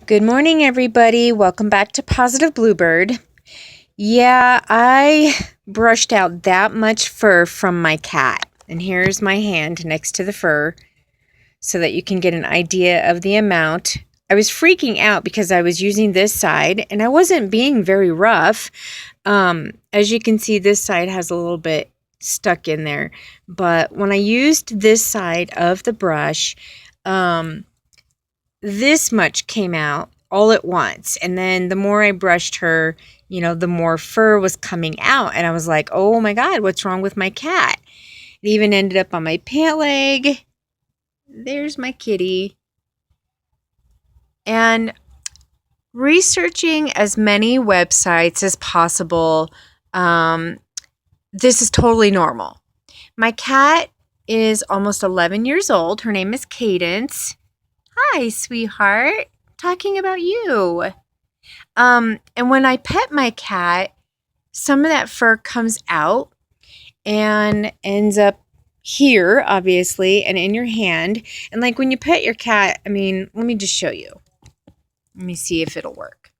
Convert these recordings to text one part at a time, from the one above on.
Good morning, everybody. Welcome back to Positive Bluebird. Yeah, I brushed out that much fur from my cat. And here's my hand next to the fur so that you can get an idea of the amount. I was freaking out because I was using this side and I wasn't being very rough. As you can see, this side has a little bit stuck in there. But when I used this side of the brush, this much came out all at once. And then the more I brushed her, the more fur was coming out. And I was like, oh my God, what's wrong with my cat? It even ended up on my pant leg. There's my kitty. And researching as many websites as possible, this is totally normal. My cat is almost 11 years old. Her name is Cadence. Hi, sweetheart. Talking about you. And when I pet my cat, some of that fur comes out and ends up here, obviously, and in your hand. And like when you pet your cat, let me just show you. Let me see if it'll work.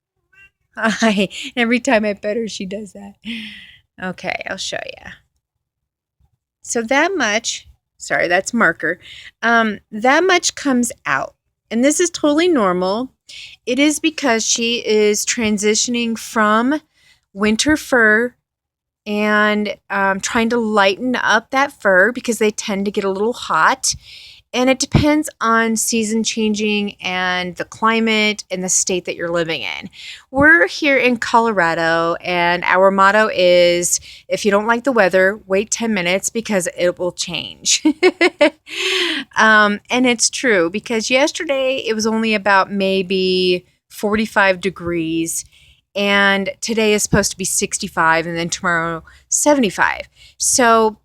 Hi. Every time I pet her, she does that. Okay, I'll show you. So that much, sorry, that's marker. That much comes out. And this is totally normal. It is because she is transitioning from winter fur and trying to lighten up that fur because they tend to get a little hot. And it depends on season changing and the climate and the state that you're living in. We're here in Colorado, and our motto is, if you don't like the weather, wait 10 minutes because it will change. And it's true because yesterday it was only about maybe 45 degrees. And today is supposed to be 65 and then tomorrow 75. So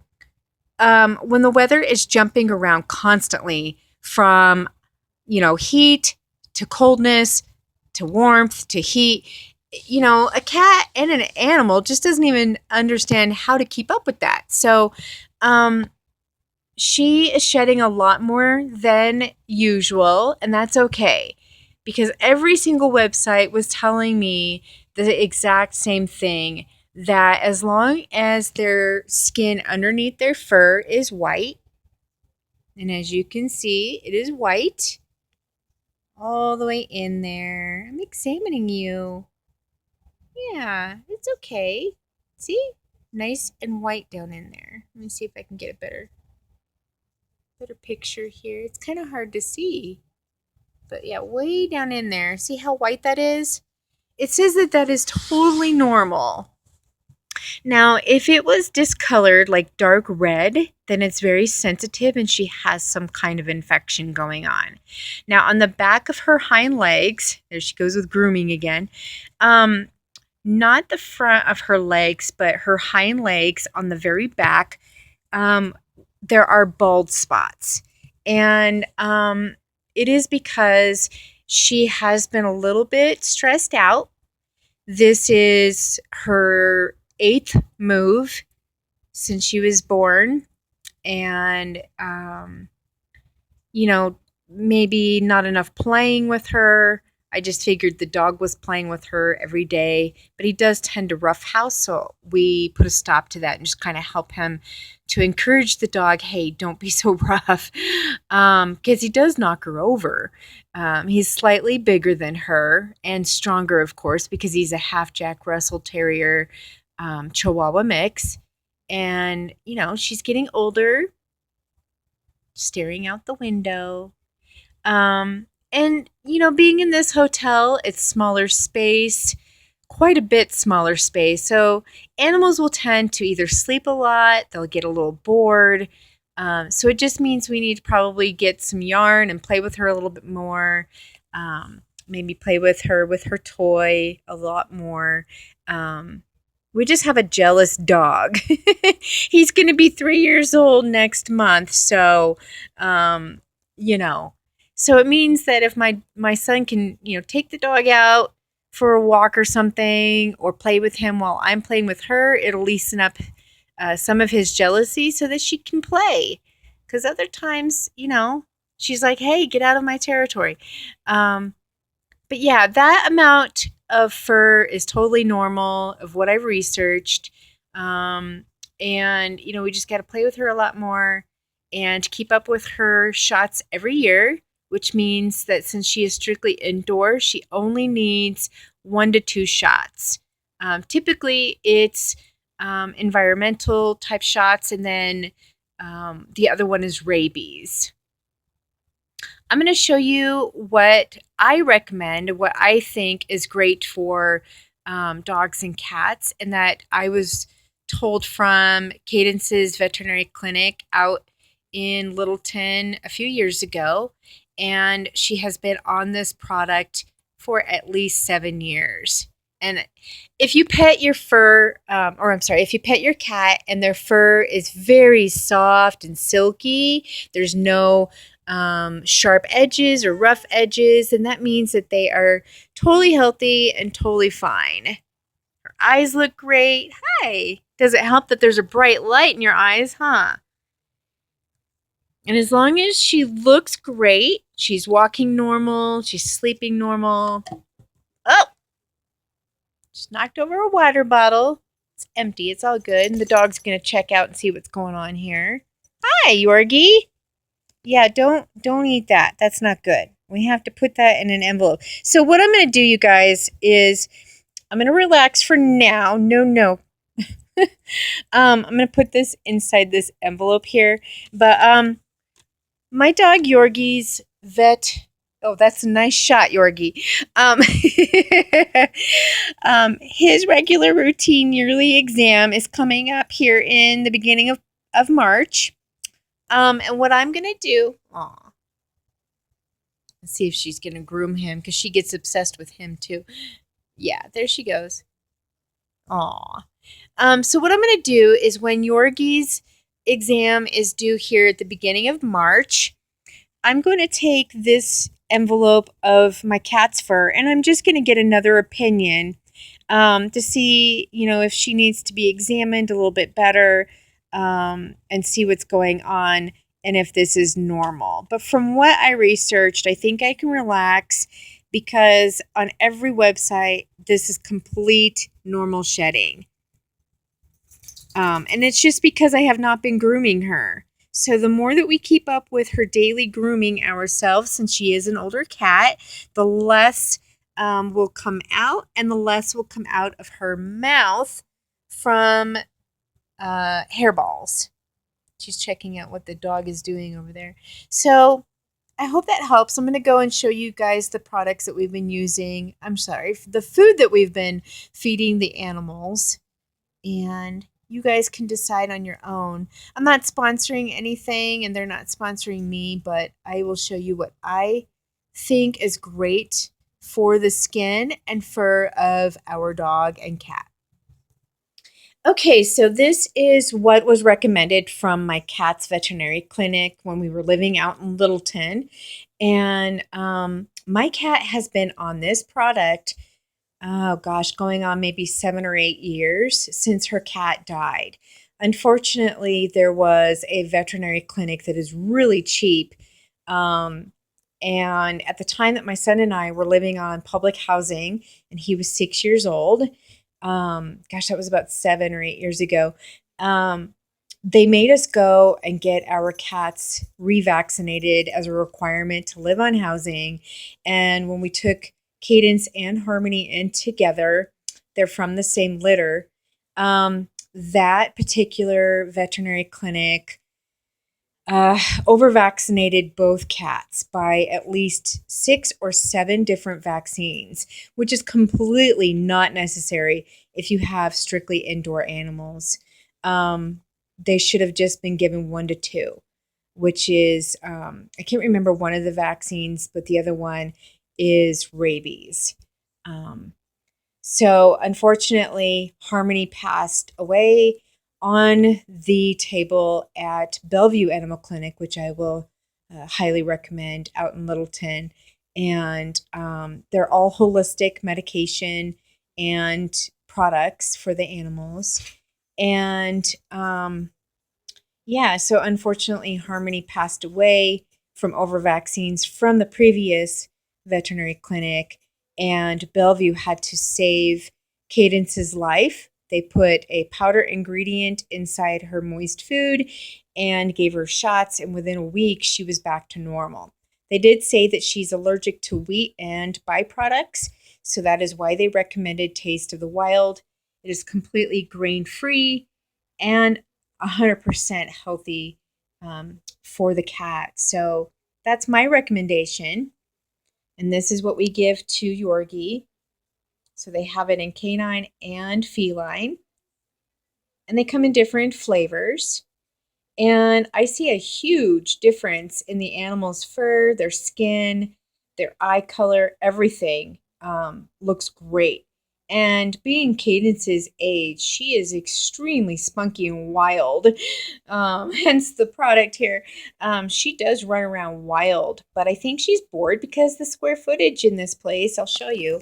when the weather is jumping around constantly from, heat to coldness to warmth to heat, a cat and an animal just doesn't even understand how to keep up with that. So she is shedding a lot more than usual, and that's okay because every single website was telling me the exact same thing, that as long as their skin underneath their fur is white, and as you can see, it is white all the way in there. I'm examining you. Yeah, it's okay. See? Nice and white down in there. Let me see if I can get a better picture here. It's kind of hard to see. But yeah, way down in there. See how white that is? It says that is totally normal. Now, if it was discolored like dark red, then it's very sensitive and she has some kind of infection going on. Now, on the back of her hind legs, there she goes with grooming again, not the front of her legs, but her hind legs on the very back, there are bald spots. And it is because she has been a little bit stressed out. This is her 8th move since she was born, and maybe not enough playing with her. I just figured the dog was playing with her every day, but he does tend to roughhouse, so we put a stop to that and just kind of help him to encourage the dog, hey, don't be so rough, because he does knock her over. He's slightly bigger than her and stronger, of course, because he's a half Jack Russell Terrier Chihuahua mix. And, she's getting older, staring out the window. And, being in this hotel, it's smaller space, quite a bit smaller space. So animals will tend to either sleep a lot, they'll get a little bored. So it just means we need to probably get some yarn and play with her a little bit more. Maybe play with her toy a lot more. We just have a jealous dog. He's going to be 3 years old next month. So, so it means that if my son can, take the dog out for a walk or something, or play with him while I'm playing with her, it'll loosen up some of his jealousy so that she can play. Because other times, she's like, hey, get out of my territory. But yeah, that amount of fur is totally normal of what I've researched. Um, and, we just got to play with her a lot more and keep up with her shots every year, which means that since she is strictly indoor, she only needs 1 to 2 shots. Typically, it's environmental type shots, and then the other one is rabies. I'm going to show you what I recommend, what I think is great for dogs and cats, and that I was told from Cadence's veterinary clinic out in Littleton a few years ago. And she has been on this product for at least 7 years. And if you pet your if you pet your cat and their fur is very soft and silky, there's no sharp edges or rough edges, and that means that they are totally healthy and totally fine. Her eyes look great. Hi. Does it help that there's a bright light in your eyes, huh? And as long as she looks great, she's walking normal, she's sleeping normal. Oh, just knocked over a water bottle. It's empty. It's all good. And the dog's going to check out and see what's going on here. Hi, Yorgie. Yeah, don't eat that. That's not good. We have to put that in an envelope. So what I'm going to do, you guys, is I'm going to relax for now. No. I'm going to put this inside this envelope here. But my dog Yorgie's vet. Oh, that's a nice shot, Yorgie. His regular routine yearly exam is coming up here in the beginning of March. And what I'm going to do, let's see if she's going to groom him because she gets obsessed with him too. Yeah, there she goes. Aw. So what I'm going to do is when Yorgie's exam is due here at the beginning of March, I'm going to take this envelope of my cat's fur and I'm just going to get another opinion to see, if she needs to be examined a little bit better and see what's going on and if this is normal. But from what I researched, I think I can relax because on every website, this is complete normal shedding. And it's just because I have not been grooming her. So the more that we keep up with her daily grooming ourselves, since she is an older cat, the less will come out and the less will come out of her mouth from hairballs. She's checking out what the dog is doing over there. So I hope that helps. I'm going to go and show you guys the products that we've been using. I'm sorry, the food that we've been feeding the animals. And you guys can decide on your own. I'm not sponsoring anything and they're not sponsoring me, but I will show you what I think is great for the skin and fur of our dog and cat. Okay, so this is what was recommended from my cat's veterinary clinic when we were living out in Littleton. And my cat has been on this product, oh gosh, going on maybe 7 or 8 years since her cat died. Unfortunately, there was a veterinary clinic that is really cheap. And at the time that my son and I were living on public housing, and he was 6 years old, gosh, that was about 7 or 8 years ago. They made us go and get our cats revaccinated as a requirement to live on housing. And when we took Cadence and Harmony in together, they're from the same litter. That particular veterinary clinic over-vaccinated both cats by at least 6 or 7 different vaccines, which is completely not necessary if you have strictly indoor animals. They should have just been given 1 to 2, which is, I can't remember one of the vaccines, but the other one is rabies. So unfortunately, Harmony passed away on the table at Bellevue Animal Clinic, which I will highly recommend out in Littleton. And they're all holistic medication and products for the animals. And yeah, so unfortunately, Harmony passed away from over vaccines from the previous veterinary clinic. and Bellevue had to save Cadence's life. They put a powder ingredient inside her moist food and gave her shots, and within a week, she was back to normal. They did say that she's allergic to wheat and byproducts, so that is why they recommended Taste of the Wild. It is completely grain-free and 100% healthy for the cat. So that's my recommendation. And this is what we give to Yorgi. So they have it in canine and feline. And they come in different flavors. And I see a huge difference in the animal's fur, their skin, their eye color, everything looks great. And being Cadence's age, she is extremely spunky and wild, hence the product here. She does run around wild, but I think she's bored because the square footage in this place, I'll show you,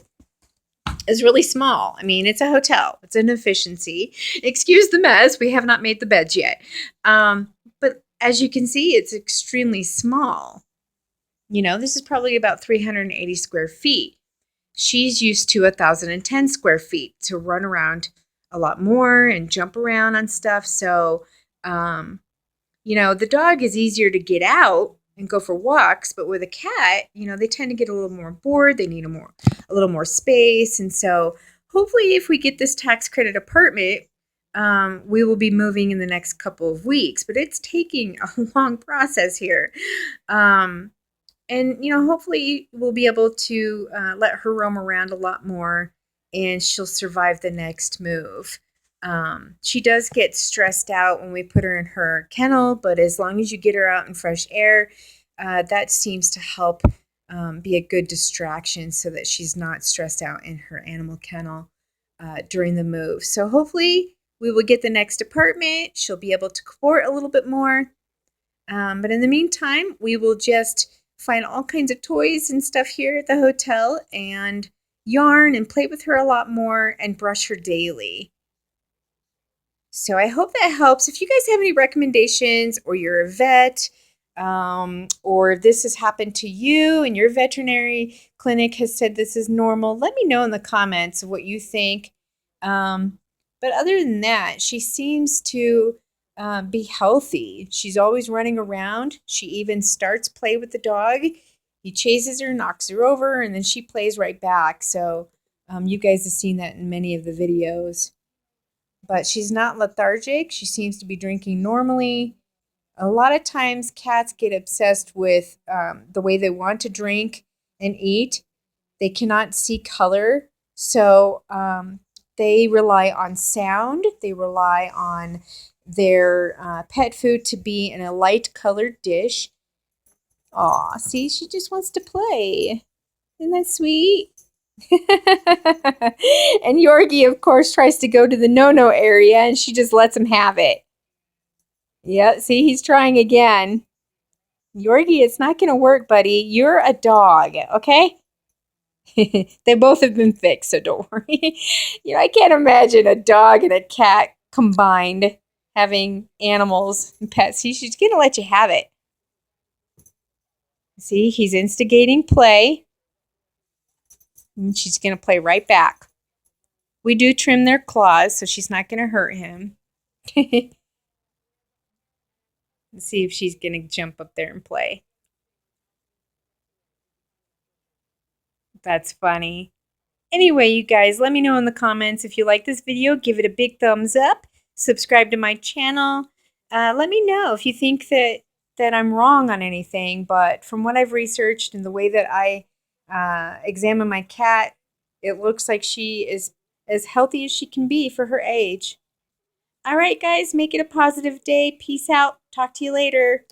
is really small. I mean, it's a hotel. It's an efficiency. Excuse the mess. We have not made the beds yet. But as you can see, it's extremely small. You know, this is probably about 380 square feet. She's used to 1,010 square feet to run around a lot more and jump around on stuff. So, you know, the dog is easier to get out and go for walks, but with a cat, you know, they tend to get a little more bored. They need a little more space. And so hopefully if we get this tax credit apartment, we will be moving in the next couple of weeks, but it's taking a long process here. And, you know, hopefully we'll be able to let her roam around a lot more and she'll survive the next move. She does get stressed out when we put her in her kennel, but as long as you get her out in fresh air, that seems to help be a good distraction so that she's not stressed out in her animal kennel during the move. So hopefully we will get the next apartment. She'll be able to sport a little bit more. But in the meantime, we will just find all kinds of toys and stuff here at the hotel and yarn and play with her a lot more and brush her daily. So I hope that helps. If you guys have any recommendations or you're a vet or this has happened to you and your veterinary clinic has said this is normal, let me know in the comments of what you think. But other than that, she seems to be healthy. She's always running around. She even starts play with the dog. He chases her, knocks her over, and then she plays right back. So you guys have seen that in many of the videos. But she's not lethargic. She seems to be drinking normally. A lot of times cats get obsessed with the way they want to drink and eat. They cannot see color. So they rely on sound. They rely on their pet food to be in a light colored dish. Aw, see, she just wants to play. Isn't that sweet? And Yorgi, of course, tries to go to the no-no area, and she just lets him have it. Yeah, see, he's trying again. Yorgi, it's not going to work, buddy. You're a dog, okay? They both have been fixed, so don't worry. You know, I can't imagine a dog and a cat combined having animals and pets. She's going to let you have it. See, he's instigating play. And she's going to play right back. We do trim their claws, so she's not going to hurt him. Let's see if she's going to jump up there and play. That's funny. Anyway, you guys, let me know in the comments if you like this video. Give it a big thumbs up. Subscribe to my channel. Let me know if you think that I'm wrong on anything. But from what I've researched and the way that I examine my cat, it looks like she is as healthy as she can be for her age. All right, guys, make it a positive day. Peace out. Talk to you later.